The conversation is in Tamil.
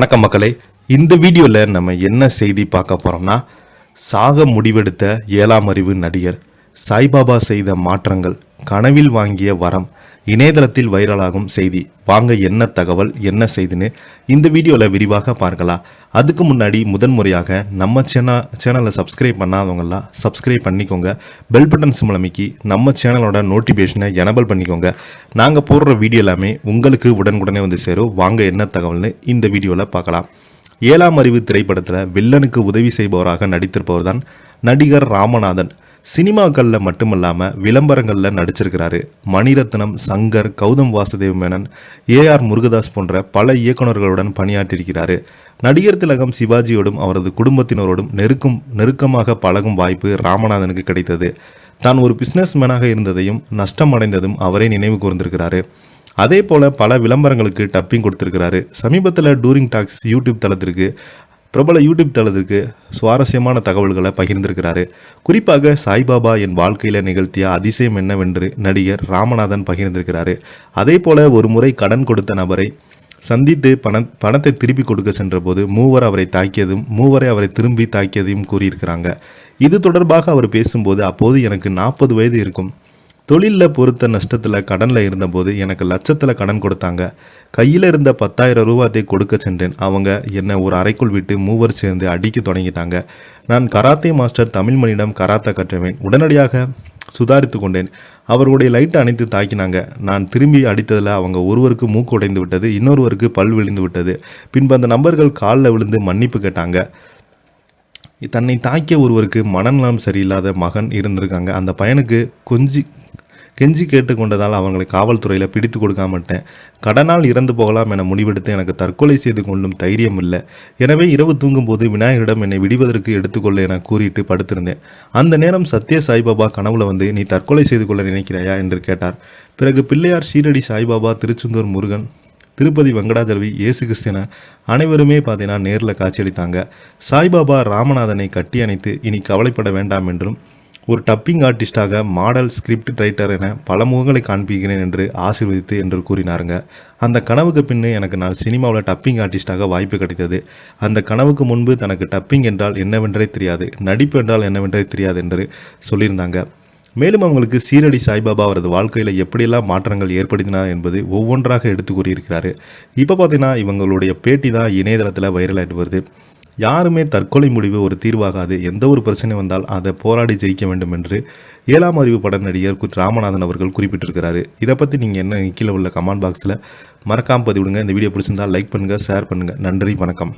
வணக்கம் மக்களே, இந்த வீடியோவில் நம்ம என்ன செய்தி பார்க்க போகிறோம்னா, சாக முடிவெடுத்த 7ஆம் அறிவு நடிகர், சாய்பாபா செய்த மாற்றங்கள், கனவில் வாங்கிய வரம், இணையதளத்தில் வைரலாகும் செய்தி. வாங்க என்ன தகவல் என்ன செய்தின்னு இந்த வீடியோவில் விரிவாக பார்க்கலாம். அதுக்கு முன்னாடி முதன்முறையாக நம்ம சேனலை சப்ஸ்கிரைப் பண்ணாதவங்களாம் சப்ஸ்கிரைப் பண்ணிக்கோங்க. பெல் பட்டன் சிம்பல் அமைக்கி நம்ம சேனலோட நோட்டிஃபிகேஷனை எனபிள் பண்ணிக்கோங்க. நாங்கள் போடுற வீடியோ எல்லாமே உங்களுக்கு உடனுக்குடனே வந்து சேரும். வாங்க என்ன தகவல்னு இந்த வீடியோவில் பார்க்கலாம். 7ஆம் அறிவு திரைப்படத்தில் வில்லனுக்கு உதவி செய்பவராக நடித்திருப்பவர் தான் நடிகர் ராமநாதன். சினிமாக்களில் மட்டுமல்லாமல் விளம்பரங்களில் நடிச்சிருக்கிறாரு. மணிரத்னம், சங்கர், கௌதம் வாசுதேவ் மேனன், ஏஆர் முருகதாஸ் போன்ற பல இயக்குநர்களுடன் பணியாற்றியிருக்கிறாரு. நடிகர் திலகம் சிவாஜியோடும் அவரது குடும்பத்தினரோடும் நெருக்கமாக பழகும் வாய்ப்பு ராமநாதனுக்கு கிடைத்தது. தான் ஒரு பிஸ்னஸ் மேனாக இருந்ததையும் நஷ்டம் அடைந்ததும் அவரே நினைவு கூர்ந்திருக்கிறாரு. அதே போல பல விளம்பரங்களுக்கு டப்பிங் கொடுத்திருக்கிறாரு. சமீபத்தில் டூரிங் டாக்ஸ் பிரபல யூடியூப் தளத்திற்கு சுவாரஸ்யமான தகவல்களை பகிர்ந்திருக்கிறாரு. குறிப்பாக சாய்பாபா என் வாழ்க்கையில் நிகழ்த்திய அதிசயம் என்னவென்று நடிகர் ராமநாதன் பகிர்ந்திருக்கிறாரு. அதே போல ஒரு முறை கடன் கொடுத்த நபரை சந்தித்து பணத்தை திருப்பி கொடுக்க சென்ற போது மூவரை அவரை திரும்பி தாக்கியதையும் கூறியிருக்கிறாங்க. இது தொடர்பாக அவர் பேசும்போது, அப்போது எனக்கு 40 வயது இருக்கும். தொழிலில் பொறுத்த நஷ்டத்தில் கடனில் இருந்தபோது எனக்கு லட்சத்தில் கடன் கொடுத்தாங்க. கையில் இருந்த 10,000 ரூபாயை கொடுக்க சென்றேன். அவங்க என்னை ஒரு அறைக்குள் விட்டு மூவர் சேர்ந்து அடிக்க தொடங்கிட்டாங்க. நான் கராத்தே மாஸ்டர் தமிழ்மணியிடம் கராத்தே கற்றுவேன். உடனடியாக சுதாரித்து கொண்டேன். அவர்களுடைய லைட்டை அணைத்து தாக்கினாங்க. நான் திரும்பி அடித்ததில் அவங்க ஒருவருக்கு மூக்கு உடைந்து விட்டது, இன்னொருவருக்கு பல் விழுந்து விட்டது. பின்பு அந்த நபர்கள் காலில் விழுந்து மன்னிப்பு கேட்டாங்க. தன்னை தாக்கிய ஒருவருக்கு மனநலம் சரியில்லாத மகன் இருந்திருக்காங்க. அந்த பையனுக்கு கெஞ்சி கேட்டுக்கொண்டதால் அவங்களை காவல்துறையில் பிடித்து கொடுக்காமட்டேன். கடனால் இறந்து போகலாம் என முடிவெடுத்து எனக்கு தற்கொலை செய்து கொள்ளும் தைரியம் இல்லை. எனவே இரவு தூங்கும்போது விநாயகரிடம் என்னை விடுவதற்கு எடுத்துக்கொள்ள என கூறிட்டு படுத்திருந்தேன். அந்த நேரம் சத்ய சாய்பாபா கனவுல வந்து, நீ தற்கொலை செய்து கொள்ள நினைக்கிறாயா என்று கேட்டார். பிறகு பிள்ளையார், ஷீரடி சாய்பாபா, திருச்செந்தூர் முருகன், திருப்பதி வெங்கடாஜலவி, இயேசு கிறிஸ்தியன அனைவருமே பார்த்தீங்கன்னா நேரில் காட்சியளித்தாங்க. சாய்பாபா ராமநாதனை கட்டி அணைத்து, இனி கவலைப்பட வேண்டாம் என்றும், ஒரு டப்பிங் ஆர்டிஸ்டாக, மாடல், ஸ்கிரிப்ட் ரைட்டர் என பல முகங்களை காண்பிக்கிறேன் என்று ஆசீர்வதித்து என்று கூறினாருங்க. அந்த கனவுக்கு பின்னே நான் சினிமாவில் டப்பிங் ஆர்டிஸ்டாக வாய்ப்பு கிடைத்தது. அந்த கனவுக்கு முன்பு தனக்கு டப்பிங் என்றால் என்னவென்றே தெரியாது, நடிப்பு என்றால் என்னவென்றே தெரியாது என்று சொல்லியிருந்தாங்க. மேலும் அவங்களுக்கு சீரடி சாய்பாபா அவரது வாழ்க்கையில் எப்படியெல்லாம் மாற்றங்கள் ஏற்படுத்தினார் என்பது ஒவ்வொன்றாக எடுத்து கூறியிருக்கிறாரு. இப்போ பார்த்தீங்கன்னா இவங்களுடைய பேட்டி தான் இணையதளத்தில் வைரலாகிட்டு வருது. யாருமே தற்கொலை முடிவு ஒரு தீர்வாகாது, எந்த ஒரு பிரச்சனை வந்தால் அதை போராடி ஜெயிக்க வேண்டும் என்று 7ஆம் அறிவு பட நடிகர் ராமநாதன் அவர்கள் குறிப்பிட்டிருக்கிறாரு. இதை பற்றி நீங்கள் என்ன கீழே உள்ள கமெண்ட் பாக்ஸில் மறக்காமல் பதிவிடுங்க. இந்த வீடியோ பிடிச்சிருந்தால் லைக் பண்ணுங்கள், ஷேர் பண்ணுங்கள். நன்றி, வணக்கம்.